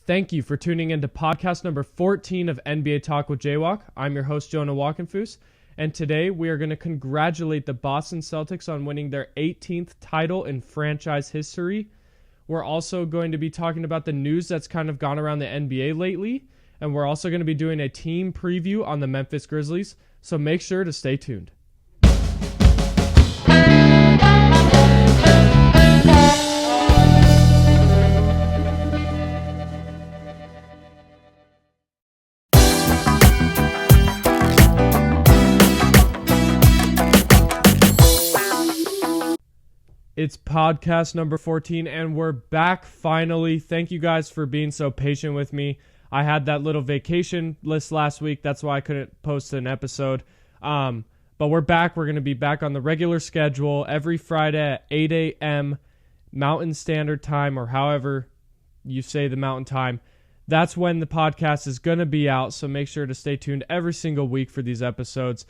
Thank you for tuning in to podcast number 14 of NBA Talk with Jaywalk. I'm your host, Jonah Walkenfoos, and today we are going to congratulate the Boston Celtics on winning their 18th title in franchise history. We're also going to be talking about the news that's kind of gone around the NBA lately, and we're also going to be doing a team preview on the Memphis Grizzlies, so make sure to stay tuned. It's podcast number 14, and we're back finally. Thank you guys for being so patient with me. I had that little vacation list last week. That's why I couldn't post an episode. But we're back. We're going to be back on the regular schedule every Friday at 8 a.m. Mountain Standard Time, or however you say the mountain time. That's when the podcast is going to be out, so make sure to stay tuned every single week for these episodes.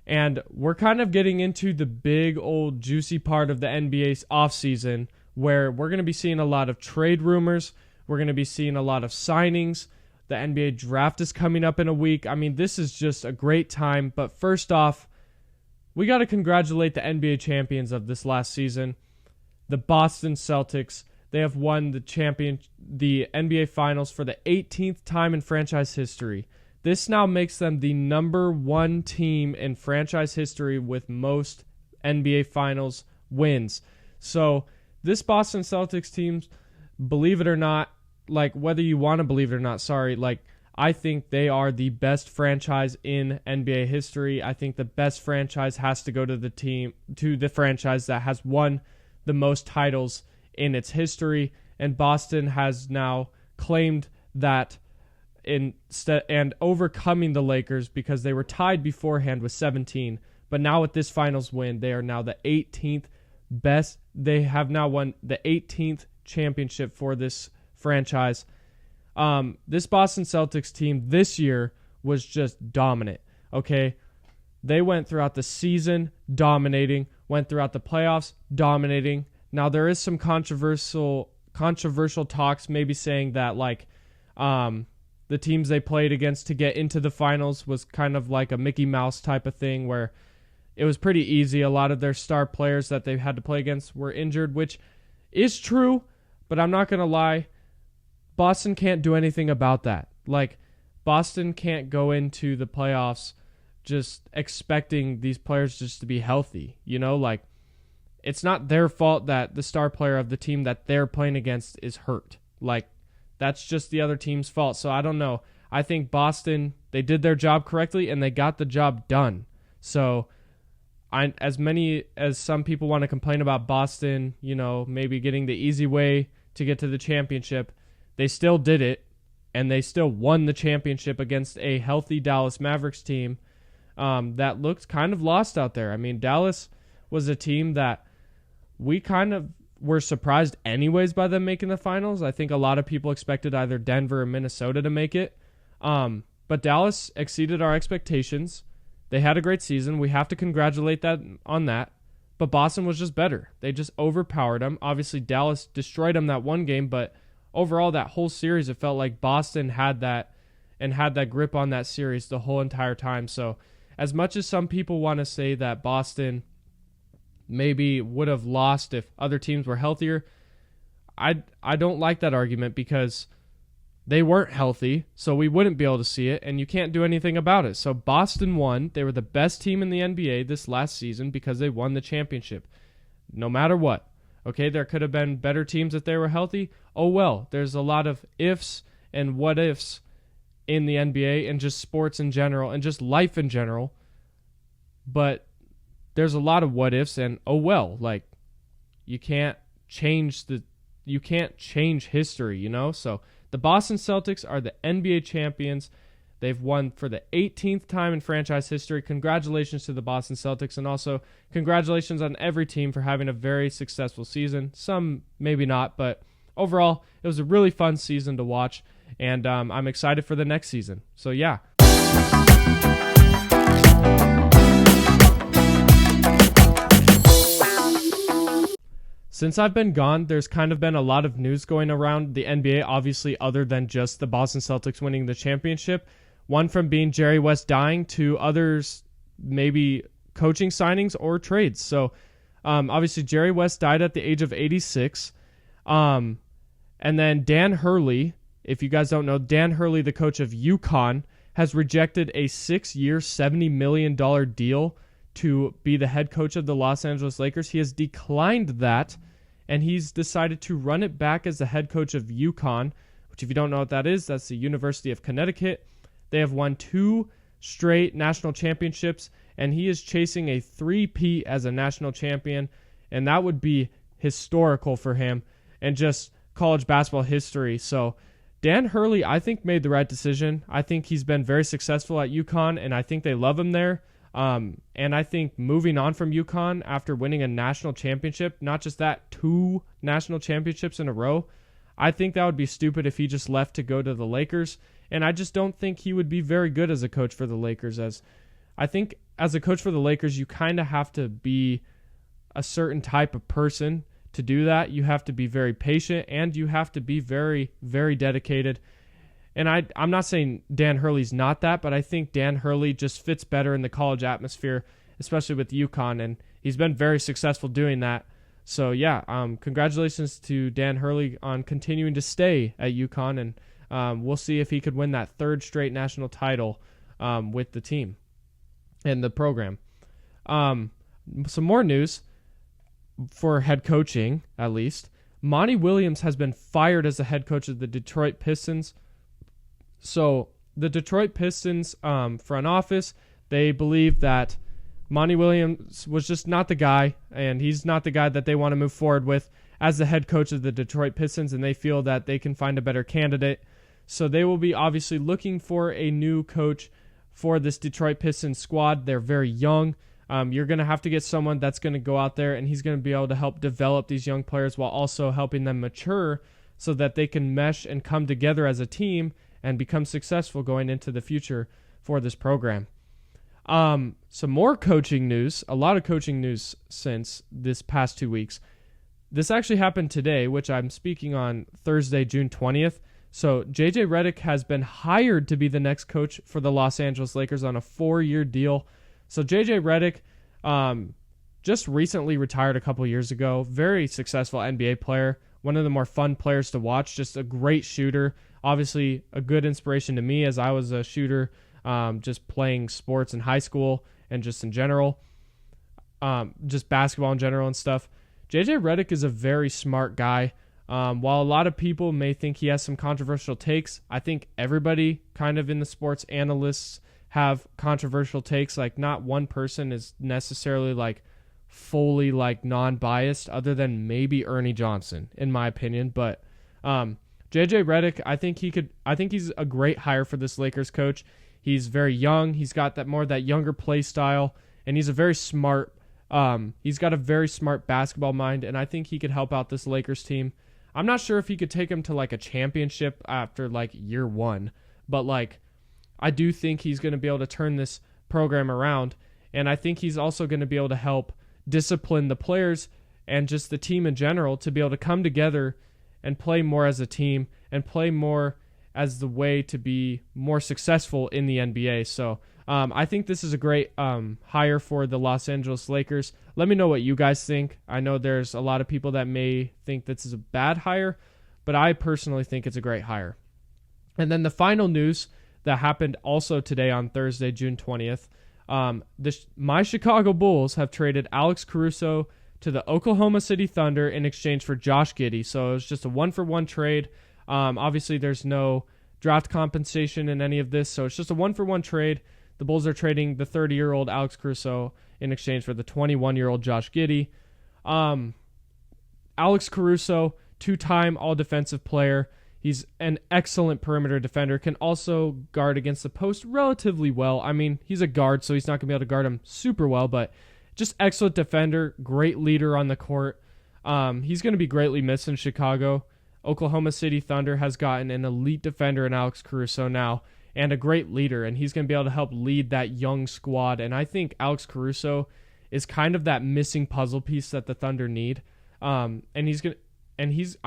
And we're kind of getting into the big old juicy part of the NBA's offseason, where we're going to be seeing a lot of trade rumors. We're going to be seeing a lot of signings. The NBA draft is coming up in a week. I mean, this is just a great time. But first off, we got to congratulate the NBA champions of this last season, the Boston Celtics. They have won the NBA Finals for the 18th time in franchise history. This now makes them the number one team in franchise history with most NBA Finals wins. So this Boston Celtics team, believe it or not, whether you want to believe it or not, I think they are the best franchise in NBA history. I think the best franchise has to go to the franchise that has won the most titles in its history, and Boston has now claimed that and overcoming the Lakers, because they were tied beforehand with 17. But now with this finals win, they are now the 18th best. They have now won the 18th championship for this franchise. This Boston Celtics team this year was just dominant. Okay, they went throughout the season dominating, went throughout the playoffs dominating. Now there is some controversial talks, maybe saying that the teams they played against to get into the finals was kind of like a Mickey Mouse type of thing, where it was pretty easy. A lot of their star players that they had to play against were injured, which is true, but I'm not going to lie. Boston can't do anything about that. Boston can't go into the playoffs just expecting these players just to be healthy. It's not their fault that the star player of the team that they're playing against is hurt. That's just the other team's fault. So I don't know. I think Boston, they did their job correctly and they got the job done. So as many as some people want to complain about Boston, maybe getting the easy way to get to the championship, they still did it, and they still won the championship against a healthy Dallas Mavericks team that looked kind of lost out there. I mean, Dallas was a team that we kind of were surprised anyways by them making the finals. I think a lot of people expected either Denver or Minnesota to make it. But Dallas exceeded our expectations. They had a great season. We have to congratulate them on that. But Boston was just better. They just overpowered them. Obviously, Dallas destroyed them that one game, but overall, that whole series, it felt like Boston had that grip on that series the whole entire time. So as much as some people want to say that Boston maybe would have lost if other teams were healthier, I don't like that argument, because they weren't healthy, so we wouldn't be able to see it, and you can't do anything about it. So Boston won. They were the best team in the NBA this last season because they won the championship, no matter what. Okay, there could have been better teams if they were healthy. Oh well, there's a lot of ifs and what ifs in the NBA and just sports in general and just life in general. But there's a lot of what ifs, and oh well, you can't change history, So the Boston Celtics are the NBA champions. They've won for the 18th time in franchise history. Congratulations to the Boston Celtics, and also congratulations on every team for having a very successful season. Some maybe not, but overall, it was a really fun season to watch, and I'm excited for the next season. So yeah. since I've been gone, there's kind of been a lot of news going around the NBA, obviously, other than just the Boston Celtics winning the championship. One from being Jerry West dying to others, maybe coaching signings or trades. So, obviously, Jerry West died at the age of 86. And then Dan Hurley, if you guys don't know, Dan Hurley, the coach of UConn, has rejected a 6-year, $70 million deal to be the head coach of the Los Angeles Lakers. He has declined that, and he's decided to run it back as the head coach of UConn, which if you don't know what that is, that's the University of Connecticut. They have won 2 straight national championships, and he is chasing a 3-peat as a national champion, and that would be historical for him and just college basketball history. So Dan Hurley, I think, made the right decision. I think he's been very successful at UConn, and I think they love him there. And I think moving on from UConn after winning a national championship, not just that, 2 national championships in a row, I think that would be stupid if he just left to go to the Lakers. And I just don't think he would be very good as a coach for the Lakers. As I think as a coach for the Lakers, you kind of have to be a certain type of person to do that. You have to be very patient, and you have to be very, very dedicated. And I'm not saying Dan Hurley's not that, but I think Dan Hurley just fits better in the college atmosphere, especially with UConn, and he's been very successful doing that. So yeah, congratulations to Dan Hurley on continuing to stay at UConn, and we'll see if he could win that 3rd straight national title with the team and the program. Some more news for head coaching, at least. Monty Williams has been fired as the head coach of the Detroit Pistons. So the Detroit Pistons front office, they believe that Monty Williams was just not the guy, and he's not the guy that they want to move forward with as the head coach of the Detroit Pistons, and they feel that they can find a better candidate. So they will be obviously looking for a new coach for this Detroit Pistons squad. They're very young. You're going to have to get someone that's going to go out there, and he's going to be able to help develop these young players while also helping them mature so that they can mesh and come together as a team and become successful going into the future for this program. Some more coaching news, a lot of coaching news since this past 2 weeks. This actually happened today, which I'm speaking on Thursday, June 20th. So J.J. Redick has been hired to be the next coach for the Los Angeles Lakers on a 4-year deal. So J.J. Redick just recently retired a couple years ago. Very successful NBA player. One of the more fun players to watch. Just a great shooter. Obviously a good inspiration to me as I was a shooter just playing sports in high school and just in general. Just basketball in general and stuff. J.J. Redick is a very smart guy. While a lot of people may think he has some controversial takes, I think everybody kind of in the sports analysts have controversial takes. Like, not one person is necessarily like fully like non-biased, other than maybe Ernie Johnson, in my opinion. But JJ Redick, I think he's a great hire for this Lakers coach. He's very young. He's got that younger play style, and he's a very smart. He's got a very smart basketball mind, and I think he could help out this Lakers team. I'm not sure if he could take him to like a championship after like year 1, but like I do think he's going to be able to turn this program around, and I think he's also going to be able to help discipline the players and just the team in general to be able to come together and play more as a team and play more as the way to be more successful in the NBA. So I think this is a great hire for the Los Angeles Lakers. Let me know what you guys think. I know there's a lot of people that may think this is a bad hire, but I personally think it's a great hire. And then the final news that happened also today on Thursday, June 20th, my Chicago Bulls have traded Alex Caruso to the Oklahoma City Thunder in exchange for Josh Giddey. So it was just a 1-for-1 trade. Obviously, there's no draft compensation in any of this, so it's just a 1-for-1 trade. The Bulls are trading the 30-year-old Alex Caruso in exchange for the 21-year-old Josh Giddey. Alex Caruso, 2-time all-defensive player. He's an excellent perimeter defender, can also guard against the post relatively well. I mean, he's a guard, so he's not going to be able to guard him super well, but just excellent defender, great leader on the court. He's going to be greatly missed in Chicago. Oklahoma City Thunder has gotten an elite defender in Alex Caruso now, and a great leader, and he's going to be able to help lead that young squad. And I think Alex Caruso is kind of that missing puzzle piece that the Thunder need. I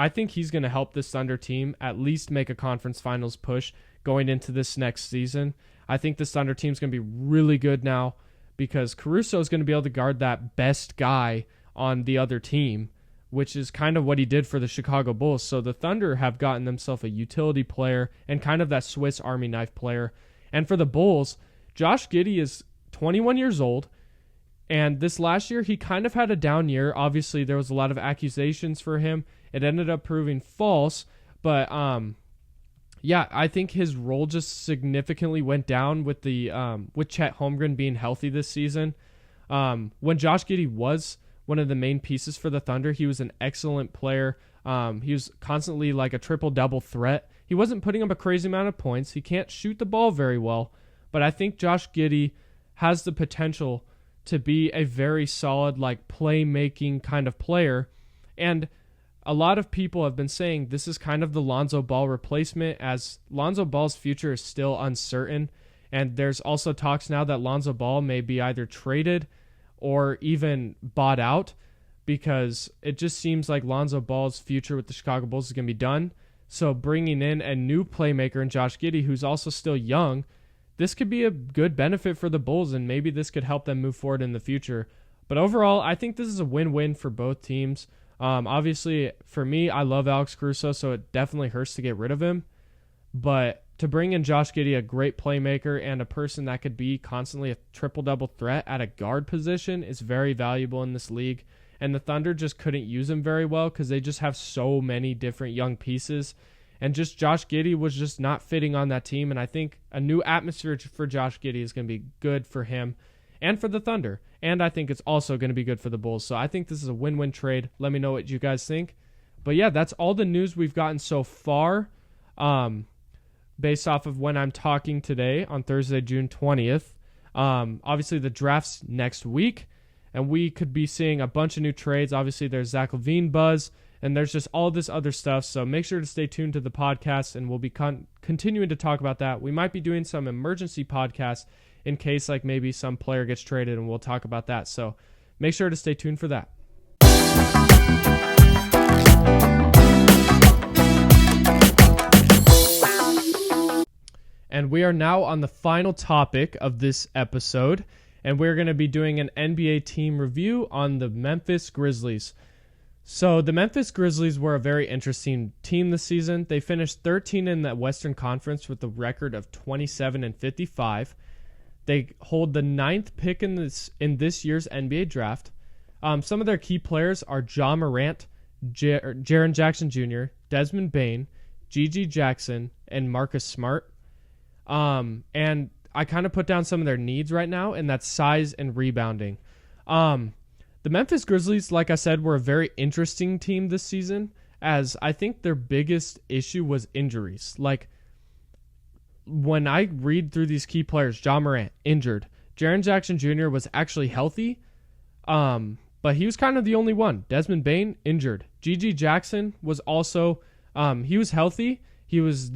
think he's gonna help this Thunder team at least make a conference finals push going into this next season. I think this Thunder team's gonna be really good now because Caruso is gonna be able to guard that best guy on the other team, which is kind of what he did for the Chicago Bulls. So the Thunder have gotten themselves a utility player and kind of that Swiss Army knife player. And for the Bulls, Josh Giddey is 21 years old. And this last year, he kind of had a down year. Obviously, there was a lot of accusations for him. It ended up proving false. But, I think his role just significantly went down with with Chet Holmgren being healthy this season. When Josh Giddey was one of the main pieces for the Thunder, he was an excellent player. He was constantly like a triple-double threat. He wasn't putting up a crazy amount of points. He can't shoot the ball very well. But I think Josh Giddey has the potential to be a very solid, like, playmaking kind of player. And a lot of people have been saying this is kind of the Lonzo Ball replacement, as Lonzo Ball's future is still uncertain. And there's also talks now that Lonzo Ball may be either traded or even bought out, because it just seems like Lonzo Ball's future with the Chicago Bulls is going to be done. So bringing in a new playmaker in Josh Giddey, who's also still young, this could be a good benefit for the Bulls, and maybe this could help them move forward in the future. But overall, I think this is a win-win for both teams. Obviously, for me, I love Alex Caruso, so it definitely hurts to get rid of him. But to bring in Josh Giddey, a great playmaker and a person that could be constantly a triple-double threat at a guard position, is very valuable in this league. And the Thunder just couldn't use him very well because they just have so many different young pieces. And just Josh Giddey was just not fitting on that team. And I think a new atmosphere for Josh Giddey is going to be good for him and for the Thunder. And I think it's also going to be good for the Bulls. So I think this is a win-win trade. Let me know what you guys think. But yeah, that's all the news we've gotten so far, based off of when I'm talking today on Thursday, June 20th. Obviously, the draft's next week, and we could be seeing a bunch of new trades. Obviously, there's Zach LaVine buzz, and there's just all this other stuff. So make sure to stay tuned to the podcast, and we'll be continuing to talk about that. We might be doing some emergency podcasts in case like maybe some player gets traded, and we'll talk about that. So make sure to stay tuned for that. And we are now on the final topic of this episode, and we're going to be doing an NBA team review on the Memphis Grizzlies. So the Memphis Grizzlies were a very interesting team this season. They finished 13 in the Western Conference with a record of 27-55. They hold the 9th pick in this year's NBA draft. Some of their key players are Ja Morant, Jaren Jackson Jr., Desmond Bane, Gigi Jackson, and Marcus Smart. And I kind of put down some of their needs right now, and that's size and rebounding. The Memphis Grizzlies, like I said, were a very interesting team this season, as I think their biggest issue was injuries. Like, when I read through these key players, Ja Morant, injured. Jaren Jackson Jr. was actually healthy, but he was kind of the only one. Desmond Bane, injured. Gigi Jackson was also, he was healthy. He was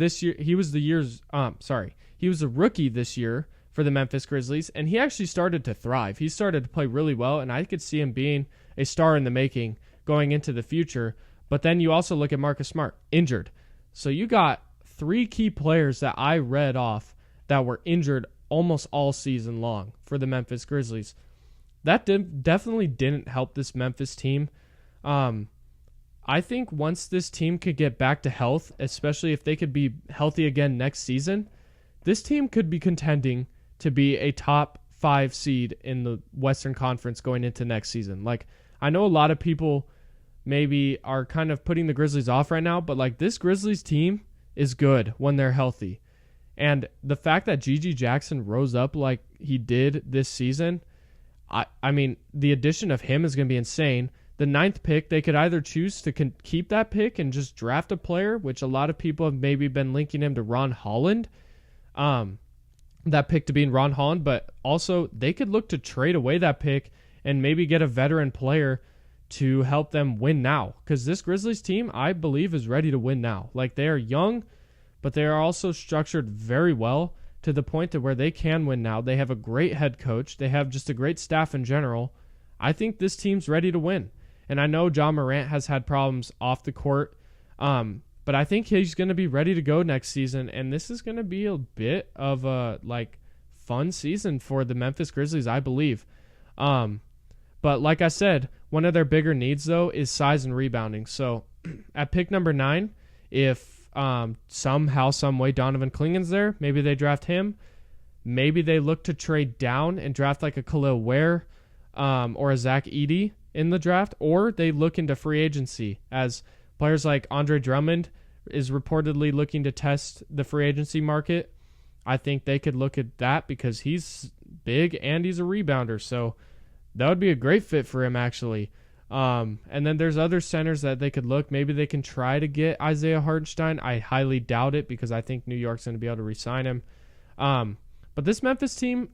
a rookie this year for the Memphis Grizzlies, and he actually started to thrive. He started to play really well, and I could see him being a star in the making going into the future. But then you also look at Marcus Smart, injured. So you got 3 key players that I read off that were injured almost all season long for the Memphis Grizzlies. That definitely didn't help this Memphis team. I think once this team could get back to health, especially if they could be healthy again next season, this team could be contending to be a top 5 seed in the Western Conference going into next season. Like, I know a lot of people maybe are kind of putting the Grizzlies off right now, but like, this Grizzlies team is good when they're healthy. And the fact that Gigi Jackson rose up like he did this season, I mean, the addition of him is going to be insane. The 9th pick, they could either choose to keep that pick and just draft a player, which a lot of people have maybe been linking him to Ron Holland, that pick to being Ron Holland, but also they could look to trade away that pick and maybe get a veteran player to help them win now. Because this Grizzlies team, I believe, is ready to win now. Like, they are young, but they are also structured very well to the point to where they can win now. They have a great head coach. They have just a great staff in general. I think this team's ready to win. And I know John Morant has had problems off the court, but I think he's going to be ready to go next season, and this is going to be a bit of a fun season for the Memphis Grizzlies, I believe. But like I said, one of their bigger needs, though, is size and rebounding. So at pick number 9, if somehow, some way Donovan Clingan's there, maybe they draft him. Maybe they look to trade down and draft like a Khalil Ware or a Zach Edey in the draft, or they look into free agency, as players like Andre Drummond is reportedly looking to test the free agency market. I think they could look at that because he's big and he's a rebounder, so that would be a great fit for him, actually. And then there's other centers that they could look. Maybe they can try to get Isaiah Hartenstein. I highly doubt it because I think New York's going to be able to re-sign him. But this Memphis team,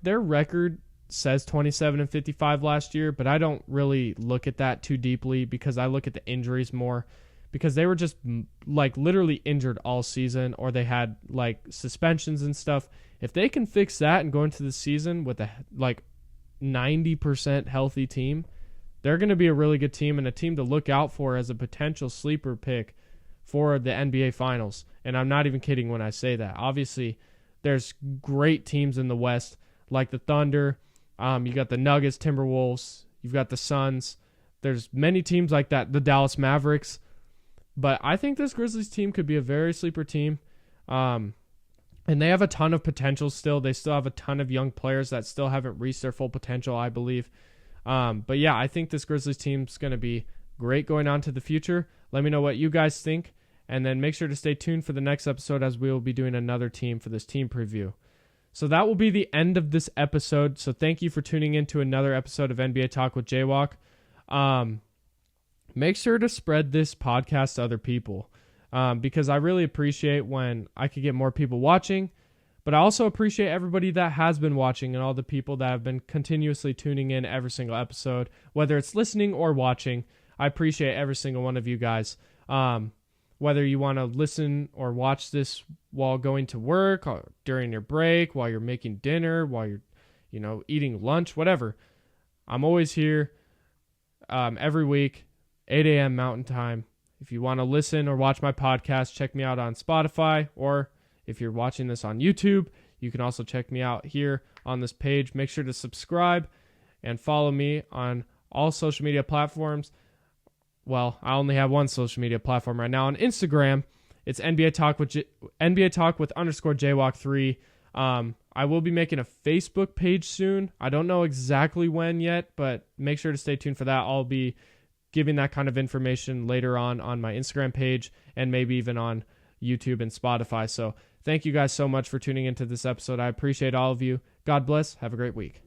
their record says 27-55 last year, but I don't really look at that too deeply because I look at the injuries more, because they were just literally injured all season, or they had suspensions and stuff. If they can fix that and go into the season with a 90% healthy team, they're going to be a really good team and a team to look out for as a potential sleeper pick for the NBA Finals. And I'm not even kidding when I say that. Obviously, there's great teams in the West, like the Thunder. You got the Nuggets, Timberwolves. You've got the Suns. There's many teams like that, the Dallas Mavericks. But I think this Grizzlies team could be a very sleeper team. And they have a ton of potential still. They still have a ton of young players that still haven't reached their full potential, I believe. But yeah, I think this Grizzlies team's going to be great going on to the future. Let me know what you guys think. And then make sure to stay tuned for the next episode, as we will be doing another team for this team preview. So that will be the end of this episode. So thank you for tuning in to another episode of NBA Talk with Jaywalk. Make sure to spread this podcast to other people, because I really appreciate when I could get more people watching, but I also appreciate everybody that has been watching and all the people that have been continuously tuning in every single episode, whether it's listening or watching. I appreciate every single one of you guys. Whether you want to listen or watch this while going to work, or during your break, while you're making dinner, while you're, eating lunch, whatever. I'm always here every week, 8 a.m. Mountain Time. If you want to listen or watch my podcast, check me out on Spotify, or if you're watching this on YouTube, you can also check me out here on this page. Make sure to subscribe and follow me on all social media platforms. Well, I only have one social media platform right now. On Instagram, it's NBA Talk with _Jaywalk3. I will be making a Facebook page soon. I don't know exactly when yet, but make sure to stay tuned for that. I'll be giving that kind of information later on my Instagram page, and maybe even on YouTube and Spotify. So thank you guys so much for tuning into this episode. I appreciate all of you. God bless. Have a great week.